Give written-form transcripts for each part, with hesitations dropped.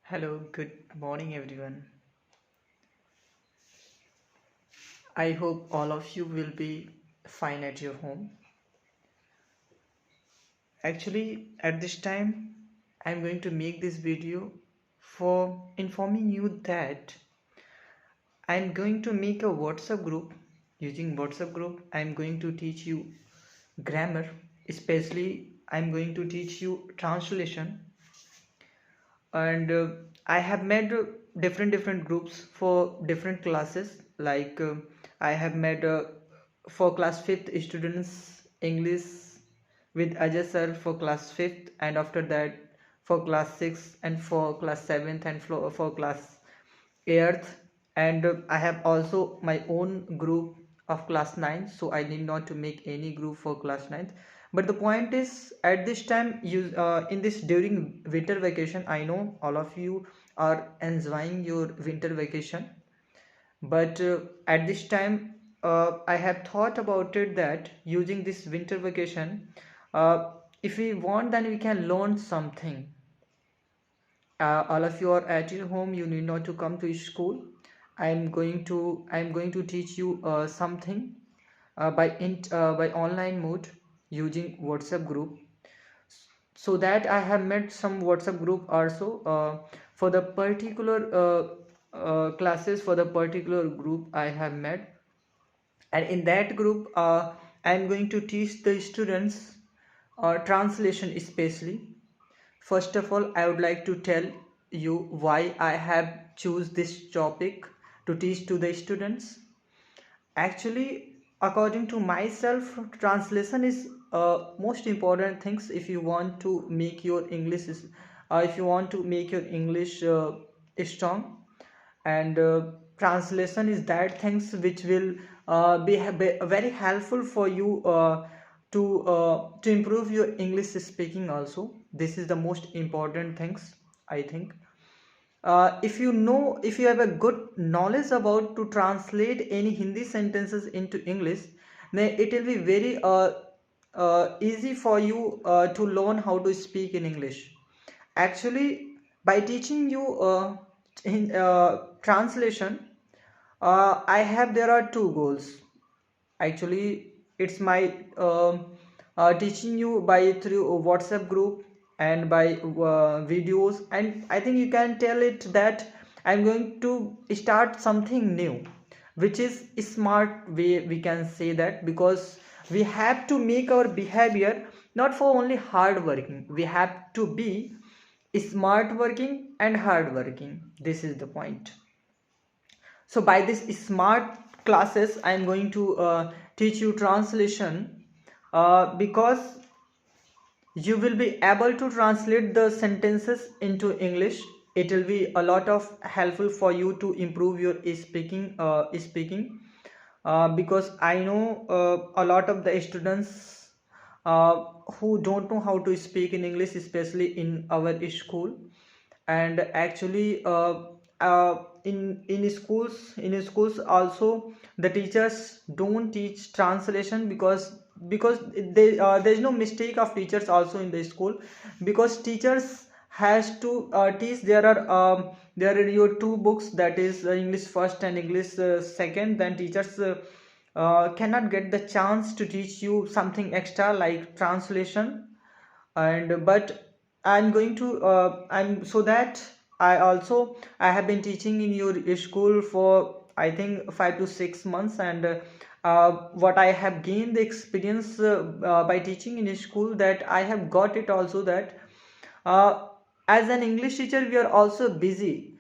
Hello, good morning, everyone. I hope all of you will be fine at your home. Actually, at this time, I'm going to make this video for informing you that I'm going to make a WhatsApp group. Using WhatsApp group, I'm going to teach you grammar, especially I'm going to teach you translation, and I have made different groups for different classes. Like I have made for class 5th students English with Ajay sir for class 5th, and after that for class 6th and for class 7th and for class 8th. And I have also my own group of class 9, so I need not to make any group for class 9th. But the point is, at this time, you in this during winter vacation, I know all of you are enjoying your winter vacation. But at this time, I have thought about it that using this winter vacation, uh, if we want, then we can learn something. All of you are at your home, you need not to come to school. I'm going to teach you something by online mode, using WhatsApp group. So that I have made some WhatsApp group also for the particular classes, for the particular group I have made. And in that group, I'm going to teach the students translation especially. First of all, I would like to tell you why I have choose this topic to teach to the students. Actually, according to myself, translation is most important things if you want to make your if you want to make your English strong. And translation is that things which will be very helpful for you to improve your English speaking also. This is the most important things, I think. If you have a good knowledge about to translate any Hindi sentences into English, then it will be very easy for you to learn how to speak in English. Actually, by teaching you in translation, there are two goals. Actually, it's my teaching you by through WhatsApp group and by videos. And I think you can tell it that I'm going to start something new, which is a smart way, we can say that, because we have to make our behavior not for only hard working, we have to be smart working and hard working. This is the point. So by this smart classes, I am going to teach you translation, because you will be able to translate the sentences into English. It will be a lot of helpful for you to improve your speaking, because I know a lot of the students uh, who don't know how to speak in English, especially in our school. And actually in schools also, the teachers don't teach translation, because there's no mistake of teachers also in the school, because teachers has to teach. There are your two books, that is English first and English second. Then teachers cannot get the chance to teach you something extra like translation. And but I'm going to I'm so that I have been teaching in your school for, I think, 5 to 6 months. And what I have gained the experience by teaching in school, that I have got it also, that uh, as an English teacher, we are also busy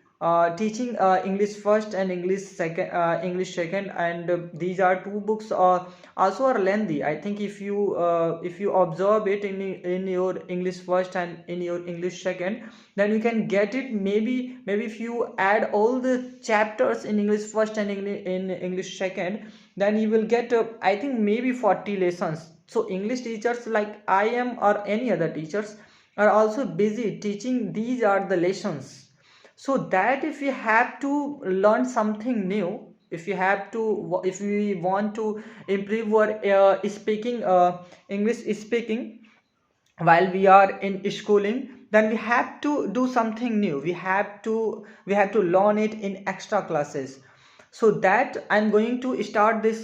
teaching English first and English second. And these are two books also are lengthy. I think if you observe it in your English first and in your English second, then you can get it. Maybe if you add all the chapters in English first and in English second, then you will get I think maybe 40 lessons. So English teachers like I am, or any other teachers, are also busy teaching these are the lessons. So that if you have to learn something new, if we want to improve our speaking English speaking while we are in schooling, then we have to do something new. We have to learn it in extra classes. So that I'm going to start this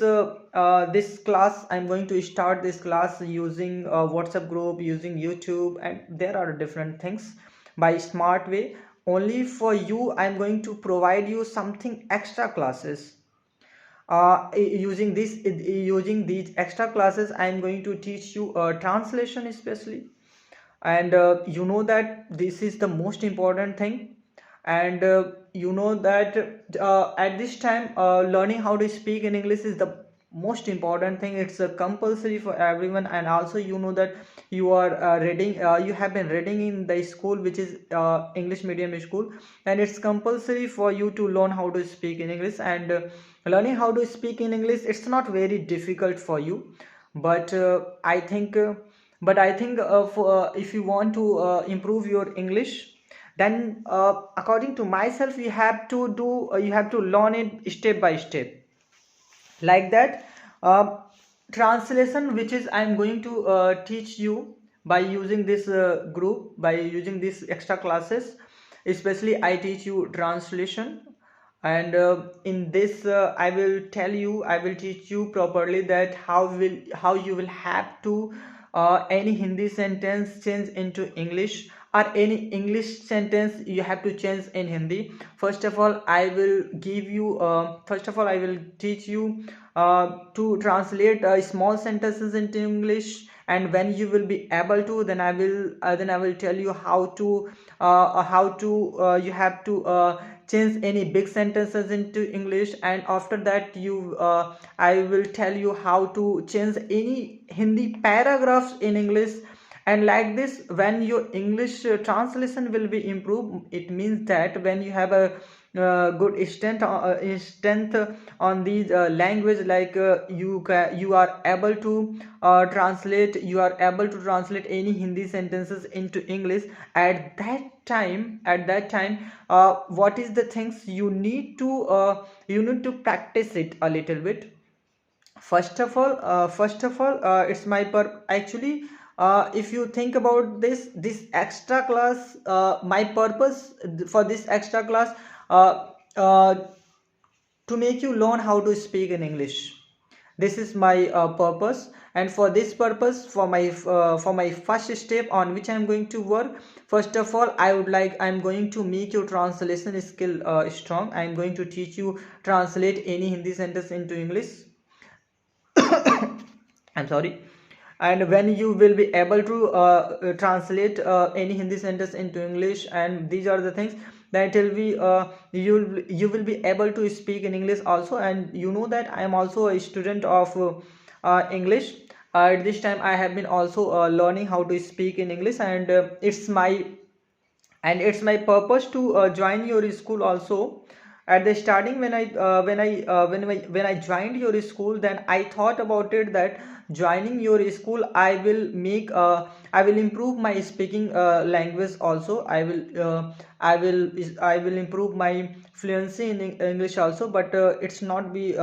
class. I'm going to start this class using WhatsApp group, using YouTube, and there are different things by smart way. Only for you, I'm going to provide you something extra classes. Using these extra classes, I'm going to teach you translation especially. And you know that this is the most important thing. And you know that at this time, learning how to speak in English is the most important thing. It's compulsory for everyone. And also you know that you are reading, you have been reading in the school, which is English medium school, and it's compulsory for you to learn how to speak in English. And learning how to speak in English, it's not very difficult for you. But I think if you want to improve your English, then according to myself, you have to learn it step by step, like that. Translation, which is I'm going to teach you by using this group, by using these extra classes. Especially I teach you translation. And in this I will teach you properly that how you will have to any Hindi sentence change into English, or any English sentence you have to change in Hindi. First of all I will teach you to translate small sentences into English. And when you will be able to, then I will tell you how to you have to change any big sentences into English. And after that I will tell you how to change any Hindi paragraphs in English. And like this, when your English translation will be improved, it means that when you have a good strength on these language, like you are able to translate any Hindi sentences into English. At that time, what is the things you need to practice it a little bit. First of all, it's my actually, if you think about this extra class, my purpose for this extra class, uh, uh, to make you learn how to speak in English. This is my purpose. And for this purpose, for my first step on which I'm going to work, first of all, I'm going to make your translation skill strong. I'm going to teach you translate any Hindi sentence into English. I'm sorry. And when you will be able to translate any Hindi sentence into English, and these are the things that will be you will be able to speak in English also. And you know that I am also a student of English. At this time I have been also learning how to speak in English. And it's my purpose to join your school also. At the starting, when I joined your school, then I thought about it that joining your school, I will improve my speaking language also. I will improve my fluency in English also. But it's not be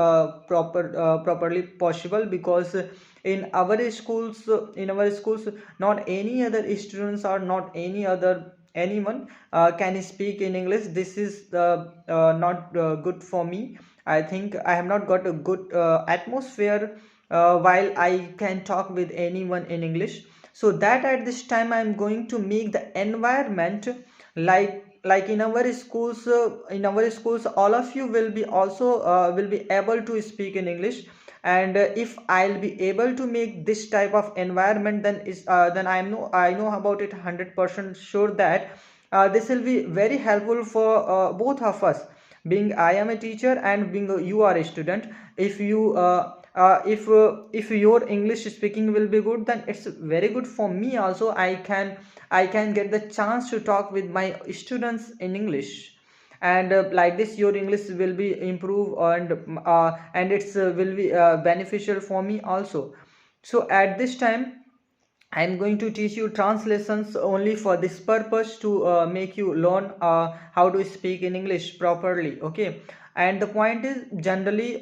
properly possible, because in our schools not any other students, or not anyone can speak in English. This is not good for me. I think I have not got a good atmosphere while I can talk with anyone in English. So that at this time I'm going to make the environment like in our schools all of you will be also will be able to speak in English. And if I'll be able to make this type of environment, then I know about it 100% sure that this will be very helpful for both of us, being I am a teacher and being you are a student. If your English speaking will be good, then it's very good for me also. I can get the chance to talk with my students in English. And like this your English will be improved, and it's will be beneficial for me also. So at this time I'm going to teach you translations only for this purpose, to make you learn how to speak in English properly. Okay. And the point is, generally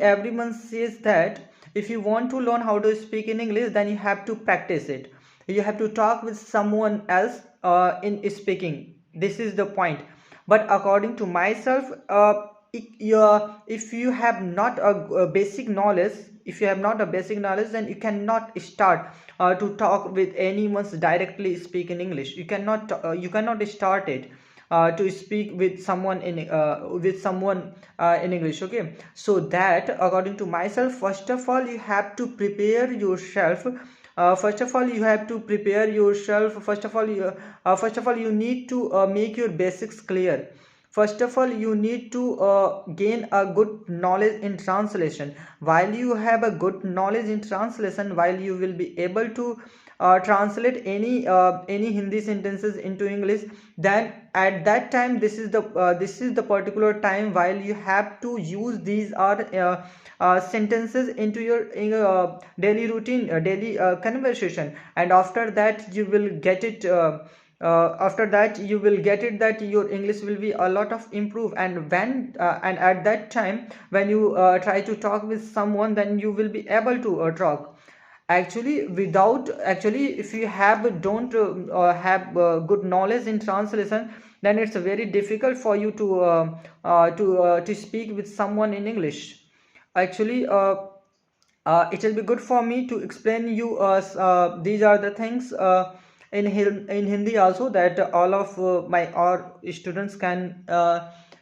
everyone says that if you want to learn how to speak in English, then you have to practice it. You have to talk with someone else, in speaking. This is the point. But according to myself, if you have not a basic knowledge, if you have not a basic knowledge, then you cannot start to talk with anyone's directly speak in English. You cannot start it to speak with someone in English. Okay, so that according to myself, first of all you have to prepare yourself. First of all you have to prepare yourself. First of all you need to make your basics clear. First of all you need to gain a good knowledge in translation. While you have a good knowledge in translation, while you will be able to translate any Hindi sentences into English, then at that time this is the particular time while you have to use these sentences into your daily routine, daily conversation. And after that you will get it. After that you will get it that your English will be a lot of improve. And and at that time when you try to talk with someone, then you will be able to talk. Actually, if you have good knowledge in translation, then it's very difficult for you to speak with someone in English. Actually, it will be good for me to explain you these are the things in Hindi also, that all of our students can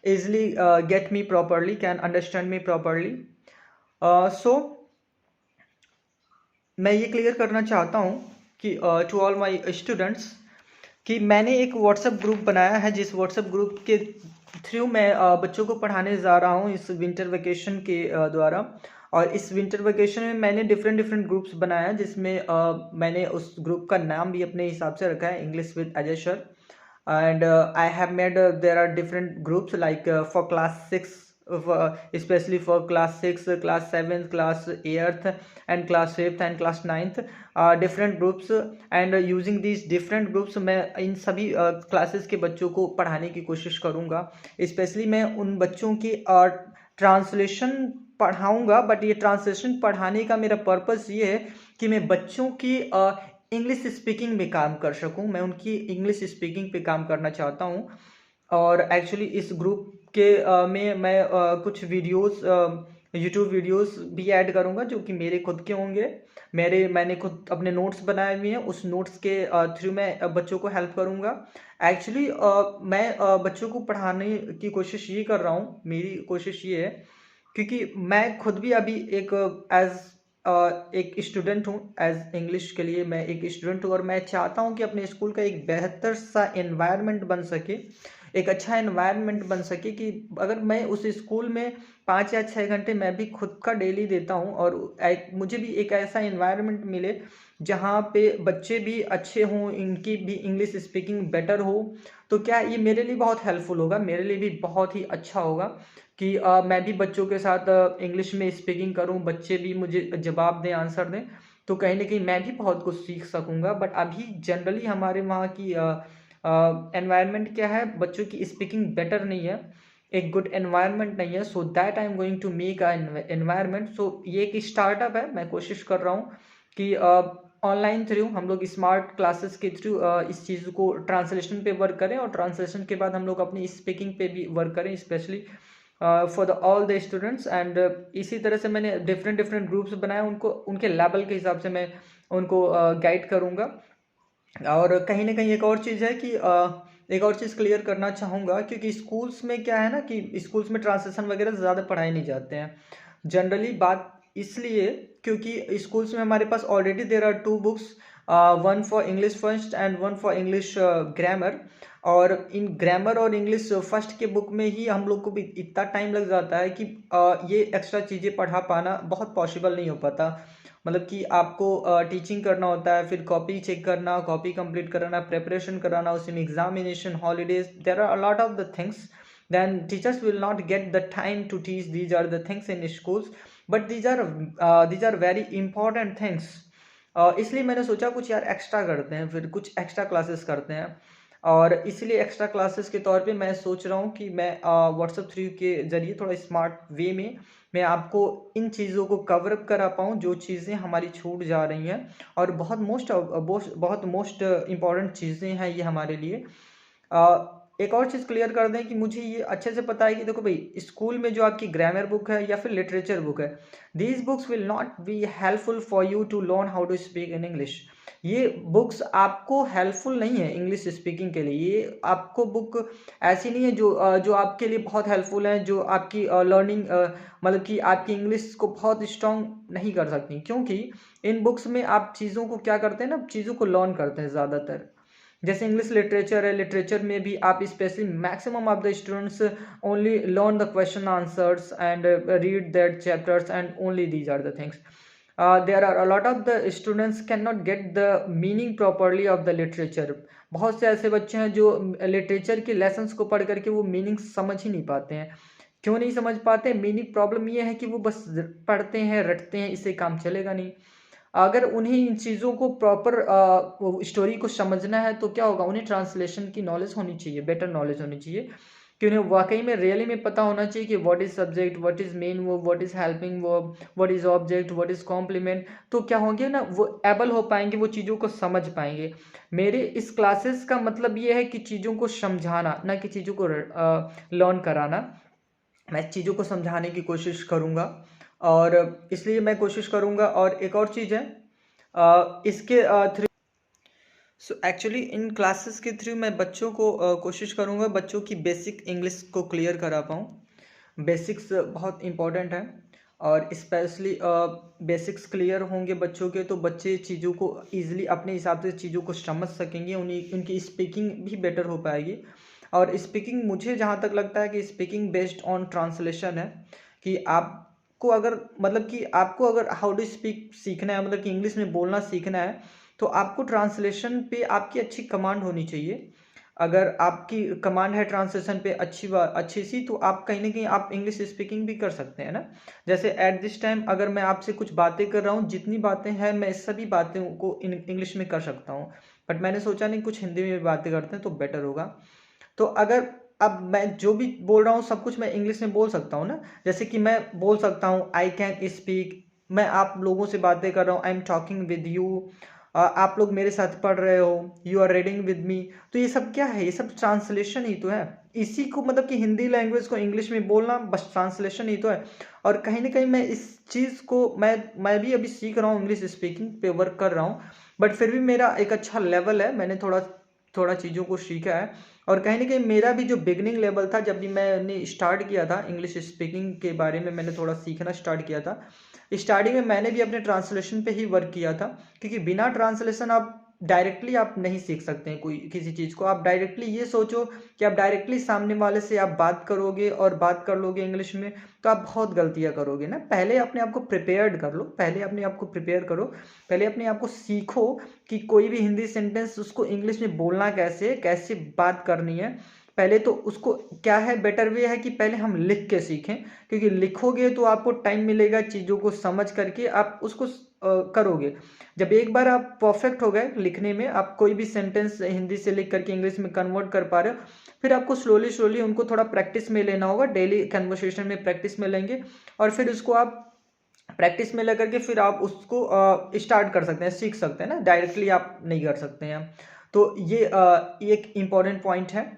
easily get me properly, can understand me properly. So मैं ये clear करना चाहता हूँ कि to all my students कि मैंने एक WhatsApp group बनाया है, जिस व्हाट्सएप ग्रुप के थ्रू मैं बच्चों को पढ़ाने जा रहा हूँ इस विंटर वेकेशन के द्वारा। और इस विंटर वेकेशन में मैंने डिफरेंट ग्रुप्स बनाया, जिसमें मैंने उस ग्रुप का नाम भी अपने हिसाब से रखा है, English with Ajay sir. And I have made there are different groups like for class 6, especially for class 6, class 7, class 8th and class 5th and class 9th, different groups. And using these different groups मैं इन सभी classes के बच्चों को पढ़ाने की कोशिश करूँगा। Specially मैं उन बच्चों की ट्रांसलेशन पढ़ाऊँगा, बट ये ट्रांसलेशन पढ़ाने का मेरा पर्पस ये है कि मैं बच्चों की इंग्लिश स्पीकिंग में काम कर सकूँ। मैं उनकी इंग्लिश स्पीकिंग पे काम करना चाहता हूँ। और एक्चुअली इस ग्रुप के में मैं कुछ वीडियोस, यूट्यूब वीडियोस भी ऐड करूंगा जो कि मेरे खुद के होंगे। मैंने खुद अपने नोट्स बनाए हुए हैं, उस नोट्स के थ्रू मैं बच्चों को हेल्प करूंगा। एक्चुअली मैं बच्चों को पढ़ाने की कोशिश ये कर रहा हूँ, मेरी कोशिश ये है क्योंकि मैं खुद भी अभी एक स्टूडेंट हूँ। एज इंग्लिश के लिए मैं एक स्टूडेंट हूँ और मैं चाहता हूँ कि अपने स्कूल का एक बेहतर सा एनवायरनमेंट बन सके, एक अच्छा एनवायरनमेंट बन सके कि अगर मैं उस स्कूल में 5 या 6 घंटे मैं भी खुद का डेली देता हूँ और मुझे भी एक ऐसा एनवायरनमेंट मिले जहाँ पे बच्चे भी अच्छे हों, इनकी भी इंग्लिश स्पीकिंग बेटर हो, तो क्या ये मेरे लिए बहुत हेल्पफुल होगा, मेरे लिए भी बहुत ही अच्छा होगा कि मैं भी बच्चों के साथ इंग्लिश में स्पीकिंग करूँ, बच्चे भी मुझे जवाब दें, आंसर दें, तो कहीं ना कहीं मैं भी बहुत कुछ सीख सकूँगा। बट अभी जनरली हमारे वहाँ की एनवायरनमेंट क्या है, बच्चों की स्पीकिंग बेटर नहीं है, एक गुड एनवायरनमेंट नहीं है। So that I am going to make a environment. So ये एक स्टार्टअप है, मैं कोशिश कर रहा हूँ कि ऑनलाइन थ्रू हम लोग स्मार्ट क्लासेस के थ्रू इस चीज़ को ट्रांसलेशन पे वर्क करें और ट्रांसलेशन के बाद हम लोग अपनी स्पीकिंग पे भी वर्क करें, specially for all the students. And इसी तरह से मैंने डिफरेंट ग्रुप्स बनाए, उनको उनके लेवल के हिसाब से मैं उनको गाइड करूँगा। और कहीं ना कहीं एक और चीज़ है कि एक और चीज़ क्लियर करना चाहूँगा, क्योंकि स्कूल्स में क्या है ना कि स्कूल्स में ट्रांसलेशन वगैरह ज़्यादा पढ़ाए नहीं जाते हैं जनरली। बात इसलिए क्योंकि स्कूल्स में हमारे पास already there are 2 books, one for English first and one for English grammar. और इन ग्रामर और इंग्लिश फर्स्ट के बुक में ही हम लोग को भी इतना टाइम लग जाता है कि ये एक्स्ट्रा चीज़ें पढ़ा पाना बहुत पॉसिबल नहीं हो पाता। मतलब कि आपको टीचिंग करना होता है, फिर कॉपी चेक करना, कॉपी कंप्लीट कराना, प्रिपरेशन कराना, उसी में examination, holidays, there are a lot of the things. Then teachers will not get the time to teach these are the things in schools, but these are very important things. इसलिए मैंने सोचा कुछ यार extra करते हैं, फिर कुछ extra classes करते हैं। और इसलिए एक्स्ट्रा क्लासेस के तौर पे मैं सोच रहा हूँ कि मैं व्हाट्सएप थ्रू के ज़रिए थोड़ा स्मार्ट वे में मैं आपको इन चीज़ों को कवर अप करा पाऊँ जो चीज़ें हमारी छूट जा रही हैं, और बहुत मोस्ट इम्पॉर्टेंट चीज़ें हैं ये हमारे लिए। एक और चीज़ क्लियर कर दें कि मुझे ये अच्छे से पता है कि देखो भाई, स्कूल में जो आपकी ग्रामर बुक है या फिर लिटरेचर बुक है, these books will not be helpful for you to learn how to speak in English. ये बुक्स आपको हेल्पफुल नहीं है इंग्लिश स्पीकिंग के लिए। ये आपको बुक ऐसी नहीं है जो आपके लिए बहुत हेल्पफुल है, जो आपकी लर्निंग मतलब कि आपकी इंग्लिश को बहुत स्ट्रॉन्ग नहीं कर सकती, क्योंकि इन बुक्स में आप चीज़ों को क्या करते हैं ना, चीज़ों को लर्न करते हैं ज़्यादातर। जैसे इंग्लिश लिटरेचर है, लिटरेचर में भी आप specially maximum of the students only learn the question answers and read that chapters and only these are the things. There are a lot of the students can not get the meaning properly of the literature. बहुत से ऐसे बच्चे हैं जो literature के lessons को पढ़ करके वो मीनिंग समझ ही नहीं पाते हैं। क्यों नहीं समझ पाते? मीनिंग प्रॉब्लम ये है कि वो बस पढ़ते हैं, रटते हैं, इससे काम चलेगा नहीं। अगर उन्हें इन चीज़ों को प्रॉपर स्टोरी को समझना है तो क्या होगा, उन्हें ट्रांसलेशन की नॉलेज होनी चाहिए, बेटर नॉलेज होनी चाहिए, कि उन्हें वाकई में रियली में पता होना चाहिए कि what is subject, what is main verb, what is helping verb, what is object, what is complement. तो क्या होंगे ना, वो एबल हो पाएंगे, वो चीज़ों को समझ पाएंगे। मेरे इस क्लासेस का मतलब ये है कि चीज़ों को समझाना, ना कि चीज़ों को लर्न कराना। मैं चीज़ों को समझाने की कोशिश करूँगा, और इसलिए मैं कोशिश करूँगा। और एक और चीज़ है, इसके through so actually in classes के थ्रू मैं बच्चों को कोशिश करूँगा बच्चों की बेसिक इंग्लिश को क्लियर करा पाऊँ। बेसिक्स बहुत इम्पोर्टेंट है, और स्पेशली बेसिक्स क्लियर होंगे बच्चों के तो बच्चे चीज़ों को ईजिली अपने हिसाब से चीज़ों को समझ सकेंगे, उन्हीं उनकी स्पीकिंग भी बेटर हो पाएगी। और स्पीकिंग, मुझे जहाँ तक लगता है कि स्पीकिंग बेस्ड ऑन ट्रांसलेशन है, कि आपको अगर मतलब कि आपको अगर हाउ टू स्पीक सीखना है, मतलब कि इंग्लिश में बोलना सीखना है, तो आपको ट्रांसलेशन पे आपकी अच्छी कमांड होनी चाहिए। अगर आपकी कमांड है ट्रांसलेशन पे अच्छी सी, तो आप कहीं ना कहीं आप इंग्लिश स्पीकिंग भी कर सकते हैं ना। जैसे एट दिस टाइम अगर मैं आपसे कुछ बातें कर रहा हूँ, जितनी बातें हैं मैं सभी बातें को इंग्लिश में कर सकता हूँ, बट मैंने सोचा नहीं कुछ हिंदी में बातें करते हैं तो बेटर होगा। तो अगर अब मैं जो भी बोल रहा हूँ सब कुछ मैं इंग्लिश में बोल सकता हूँ ना। जैसे कि मैं बोल सकता हूँ आई कैन स्पीक, मैं आप लोगों से बातें कर रहा हूँ, I am talking with you, आप लोग मेरे साथ पढ़ रहे हो, you are reading with me. तो ये सब क्या है? ये सब ट्रांसलेशन ही तो है। इसी को मतलब कि हिंदी लैंग्वेज को इंग्लिश में बोलना बस ट्रांसलेशन ही तो है। और कहीं ना कहीं मैं इस चीज़ को मैं भी अभी सीख रहा हूँ, इंग्लिश स्पीकिंग पे वर्क कर रहा हूँ, बट फिर भी मेरा एक अच्छा लेवल है, मैंने थोड़ा थोड़ा चीज़ों को सीखा है। और कहीं ना कहीं मेरा भी जो बिगनिंग लेवल था, जब भी मैंने स्टार्ट किया था इंग्लिश स्पीकिंग के बारे में, मैंने थोड़ा सीखना स्टार्ट किया था, स्टार्टिंग में मैंने भी अपने ट्रांसलेशन पे ही वर्क किया था। क्योंकि बिना ट्रांसलेशन आप डायरेक्टली आप नहीं सीख सकते हैं कोई किसी चीज़ को। आप डायरेक्टली ये सोचो कि आप डायरेक्टली सामने वाले से आप बात करोगे और बात कर लोगे इंग्लिश में, तो आप बहुत गलतियां करोगे ना। पहले अपने आप को प्रिपेयर्ड कर लो, पहले अपने आप को प्रिपेयर करो, पहले अपने आप को सीखो कि कोई भी हिंदी सेंटेंस उसको इंग्लिश में बोलना कैसे है, कैसे बात करनी है। पहले तो उसको क्या है, बेटर वे है कि पहले हम लिख के सीखें, क्योंकि लिखोगे तो आपको टाइम मिलेगा चीज़ों को समझ करके आप उसको करोगे। जब एक बार आप परफेक्ट हो गए लिखने में, आप कोई भी सेंटेंस हिंदी से लिख करके इंग्लिश में कन्वर्ट कर पा रहे हो, फिर आपको स्लोली स्लोली उनको थोड़ा प्रैक्टिस में लेना होगा, डेली कन्वर्सेशन में प्रैक्टिस में लेंगे, और फिर उसको आप प्रैक्टिस में लेकर के फिर आप उसको स्टार्ट कर सकते हैं, सीख सकते हैं ना, डायरेक्टली आप नहीं कर सकते हैं। तो ये एक इम्पॉर्टेंट पॉइंट है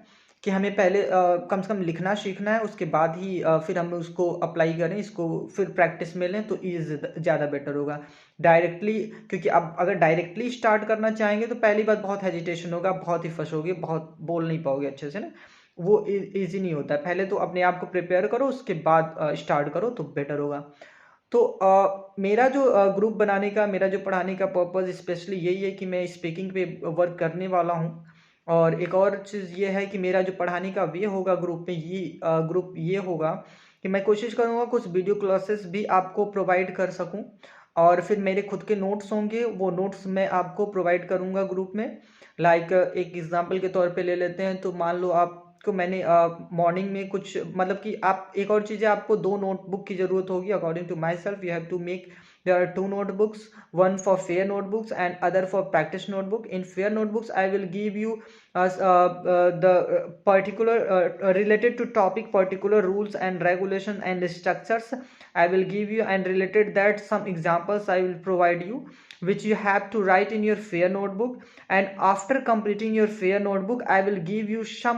कि हमें पहले कम से कम लिखना सीखना है, उसके बाद ही फिर हम उसको अप्लाई करें, इसको फिर प्रैक्टिस में लें तो ये ज़्यादा बेटर होगा। डायरेक्टली, क्योंकि आप अगर डायरेक्टली स्टार्ट करना चाहेंगे तो पहली बात बहुत हेजिटेशन होगा, बहुत ही फंसोगे, बहुत बोल नहीं पाओगे अच्छे से ना, वो ईजी नहीं होता है। पहले तो अपने आप को प्रिपेयर करो, उसके बाद स्टार्ट करो तो बेटर होगा। तो मेरा जो ग्रुप बनाने का, मेरा जो पढ़ाने का पर्पज़ स्पेशली यही है कि मैं स्पीकिंग पे वर्क करने वाला हूँ। और एक और चीज़ ये है कि मेरा जो पढ़ाने का वे होगा ग्रुप में, ग्रुप ये होगा कि मैं कोशिश करूँगा कुछ वीडियो क्लासेस भी आपको प्रोवाइड कर सकूँ, और फिर मेरे खुद के नोट्स होंगे, वो नोट्स मैं आपको प्रोवाइड करूँगा ग्रुप में। लाइक एक एग्जांपल के तौर पे ले लेते हैं, तो मान लो आपको मैंने मॉर्निंग में कुछ मतलब कि आप, एक और चीज़ है, आपको 2 नोटबुक की ज़रूरत होगी। According to myself you have to make there are 2 notebooks, one for fair notebooks and other for practice notebook. In fair notebooks I will give you the particular related to topic, particular rules and regulations and structures I will give you, and related that some examples I will provide you, which you have to write in your fair notebook. And after completing your fair notebook I will give you some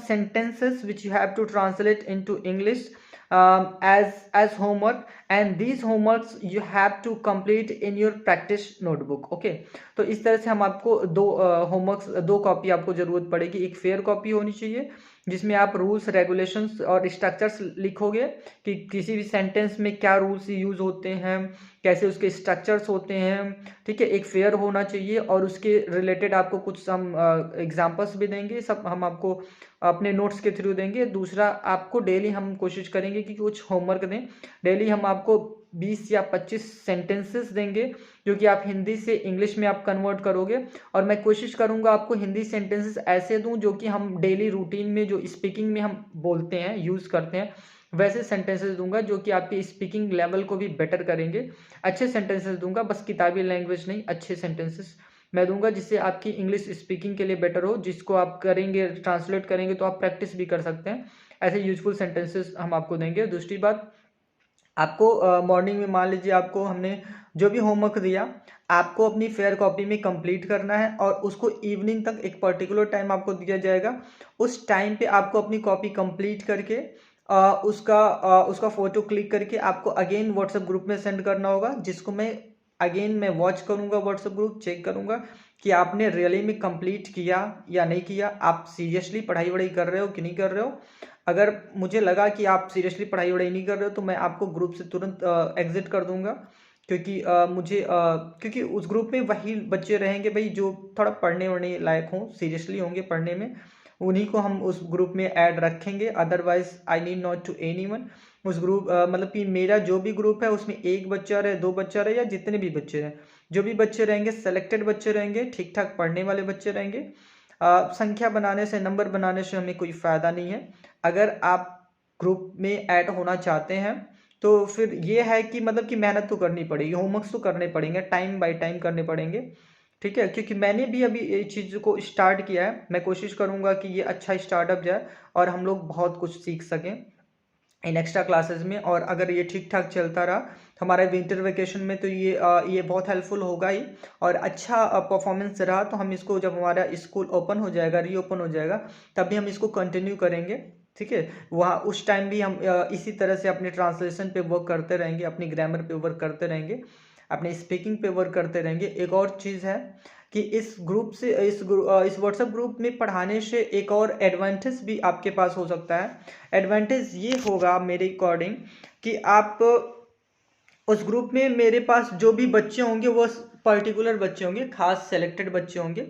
sentences which you have to translate into English as homework, and these homeworks you have to complete in your practice notebook. Okay तो इस तरह से हम आपको दो homeworks, दो copy आपको जरूरत पड़ेगी। एक फेयर कॉपी होनी चाहिए जिसमें आप रूल्स रेगुलेशंस और स्ट्रक्चर्स लिखोगे कि किसी भी सेंटेंस में क्या रूल्स यूज होते हैं, कैसे उसके स्ट्रक्चर्स होते हैं, ठीक है। एक फेयर होना चाहिए और उसके रिलेटेड आपको कुछ सम एग्जांपल्स भी देंगे, सब हम आपको अपने नोट्स के थ्रू देंगे। दूसरा आपको डेली हम कोशिश करेंगे कि कुछ होमवर्क दें। डेली हम आपको 20 या 25 सेंटेंसेस देंगे जो कि आप हिंदी से इंग्लिश में आप कन्वर्ट करोगे, और मैं कोशिश करूंगा आपको हिंदी सेंटेंसेस ऐसे दूं जो कि हम डेली रूटीन में जो स्पीकिंग में हम बोलते हैं, यूज़ करते हैं, वैसे सेंटेंसेस दूंगा जो कि आपकी स्पीकिंग लेवल को भी बेटर करेंगे। अच्छे सेंटेंसेस दूंगा, बस किताबी लैंग्वेज नहीं, अच्छे सेंटेंसेस मैं दूंगा जिससे आपकी इंग्लिश स्पीकिंग के लिए बेटर हो, जिसको आप करेंगे ट्रांसलेट करेंगे तो आप प्रैक्टिस भी कर सकते हैं। ऐसे यूजफुल सेंटेंसेस हम आपको देंगे। दूसरी बात, आपको मॉर्निंग में मान लीजिए आपको हमने जो भी होमवर्क दिया आपको अपनी फेयर कॉपी में कंप्लीट करना है, और उसको इवनिंग तक एक पर्टिकुलर टाइम आपको दिया जाएगा। उस टाइम पे आपको अपनी कॉपी कंप्लीट करके उसका फोटो क्लिक करके आपको अगेन व्हाट्सएप ग्रुप में सेंड करना होगा, जिसको मैं वॉच करूंगा, व्हाट्सएप ग्रुप चेक करूंगा कि आपने रियली में कंप्लीट किया या नहीं किया, आप सीरियसली पढ़ाई वढ़ाई कर रहे हो कि नहीं कर रहे हो। अगर मुझे लगा कि आप सीरियसली पढ़ाई वढ़ाई नहीं कर रहे हो तो मैं आपको ग्रुप से तुरंत एग्जिट कर दूंगा, क्योंकि क्योंकि उस ग्रुप में वही बच्चे रहेंगे भाई जो थोड़ा पढ़ने वढ़ने लायक हों, सीरियसली होंगे पढ़ने में, उन्हीं को हम उस ग्रुप में ऐड रखेंगे। Otherwise I need not to anyone. उस ग्रुप मतलब कि मेरा जो भी ग्रुप है उसमें एक बच्चा रहे, दो बच्चा रहे, या जितने भी बच्चे रहें, जो भी बच्चे रहेंगे सेलेक्टेड बच्चे रहेंगे, ठीक ठाक पढ़ने वाले बच्चे रहेंगे। संख्या बनाने से, नंबर बनाने से हमें कोई फ़ायदा नहीं है। अगर आप ग्रुप में ऐड होना चाहते हैं तो फिर ये है कि मतलब कि मेहनत तो करनी पड़ेगी, होमवर्क्स तो करने पड़ेंगे, टाइम बाय टाइम करने पड़ेंगे, ठीक है। क्योंकि मैंने भी अभी ये चीज़ को स्टार्ट किया है, मैं कोशिश करूंगा कि ये अच्छा स्टार्टअप जाए और हम लोग बहुत कुछ सीख सकें इन एक्स्ट्रा क्लासेस में। और अगर ये ठीक ठाक चलता रहा हमारा विंटर वेकेशन में तो ये बहुत हेल्पफुल होगा ही, और अच्छा परफॉर्मेंस रहा तो हम इसको जब हमारा स्कूल ओपन हो जाएगा, रीओपन हो जाएगा, तब भी हम इसको कंटिन्यू करेंगे, ठीक है। वहाँ उस टाइम भी हम इसी तरह से अपने ट्रांसलेशन पे वर्क करते रहेंगे, अपनी ग्रामर पे वर्क करते रहेंगे, अपने स्पीकिंग पे वर्क करते रहेंगे। एक और चीज़ है कि इस ग्रुप से इस व्हाट्सएप ग्रुप में पढ़ाने से एक और एडवांटेज भी आपके पास हो सकता है। एडवांटेज ये होगा मेरे अकॉर्डिंग कि आप उस ग्रुप में, मेरे पास जो भी बच्चे होंगे वो पर्टिकुलर बच्चे होंगे, खास सेलेक्टेड बच्चे होंगे।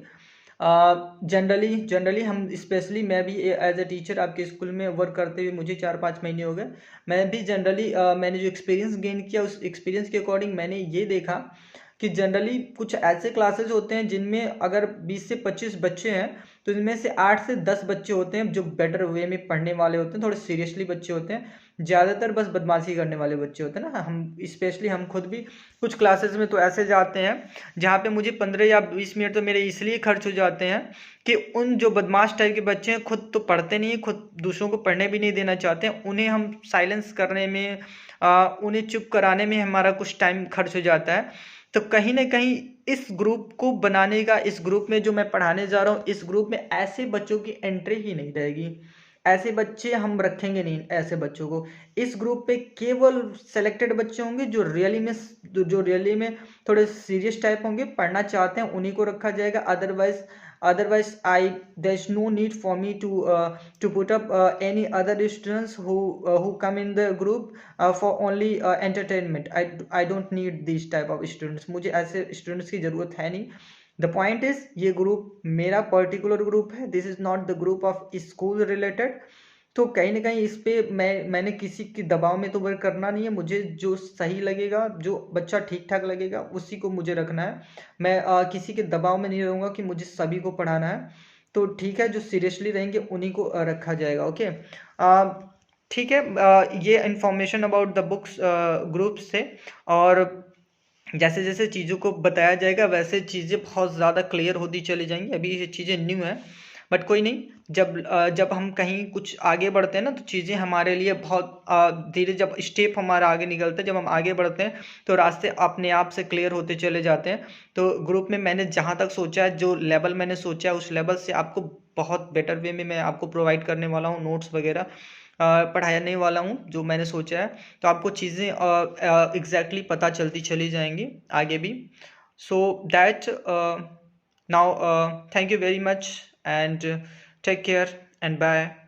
जनरली हम स्पेशली मैं भी एज ए टीचर आपके स्कूल में वर्क करते हुए मुझे 4-5 महीने हो गए। मैं भी जनरली मैंने जो एक्सपीरियंस गेन किया उस एक्सपीरियंस के अकॉर्डिंग मैंने ये देखा कि जनरली कुछ ऐसे क्लासेस होते हैं जिनमें अगर 20 से 25 बच्चे हैं तो इनमें से 8 से 10 बच्चे होते हैं जो बेटर वे में पढ़ने वाले होते हैं, थोड़े सीरियसली बच्चे होते हैं। ज़्यादातर बस बदमाशी करने वाले बच्चे होते हैं ना। हम स्पेशली हम खुद भी कुछ क्लासेस में तो ऐसे जाते हैं जहाँ पे मुझे 15 या 20 मिनट तो मेरे इसलिए खर्च हो जाते हैं कि उन जो बदमाश टाइप के बच्चे हैं, खुद तो पढ़ते नहीं, खुद दूसरों को पढ़ने भी नहीं देना चाहते हैं, उन्हें हम साइलेंस करने में, उन्हें चुप कराने में हमारा कुछ टाइम खर्च हो जाता है। तो कहीं ना कहीं इस ग्रुप को बनाने का, इस ग्रुप में जो मैं पढ़ाने जा रहा हूँ, इस ग्रुप में ऐसे बच्चों की एंट्री ही नहीं रहेगी, ऐसे बच्चे हम रखेंगे नहीं। ऐसे बच्चों को इस ग्रुप पे केवल सेलेक्टेड बच्चे होंगे जो रियली में थोड़े सीरियस टाइप होंगे, पढ़ना चाहते हैं, उन्हीं को रखा जाएगा। Otherwise there's no need for me to put up any other students who come in the group for only entertainment. I don't need these type of students. मुझे ऐसे students की जरूरत है नहीं। The point is ये group मेरा particular group है, this is not the group of school related. तो कहीं ना कहीं इस पे मैंने किसी के दबाव में तो वर्क करना नहीं है, मुझे जो सही लगेगा, जो बच्चा ठीक ठाक लगेगा उसी को मुझे रखना है। मैं किसी के दबाव में नहीं रहूँगा कि मुझे सभी को पढ़ाना है। तो ठीक है, जो सीरियसली रहेंगे उन्हीं को रखा जाएगा। ओके, ठीक है। ये information about the books groups थे, और जैसे जैसे चीज़ों को बताया जाएगा वैसे चीज़ें बहुत ज़्यादा क्लियर होती चली जाएंगी। अभी ये चीज़ें न्यू है, बट कोई नहीं। जब हम कहीं कुछ आगे बढ़ते हैं ना, तो चीज़ें हमारे लिए बहुत धीरे, जब स्टेप हमारा आगे निकलता है, जब हम आगे बढ़ते हैं तो रास्ते अपने आप से क्लियर होते चले जाते हैं। तो ग्रुप में मैंने जहाँ तक सोचा है, जो लेवल मैंने सोचा है, उस लेवल से आपको बहुत बेटर वे में मैं आपको प्रोवाइड करने वाला हूँ, नोट्स वगैरह पढ़ाने वाला हूँ जो मैंने सोचा है। तो आपको चीज़ें एग्जैक्टली पता चलती चली जाएंगी आगे भी। So that now, thank you very much, and take care, and bye.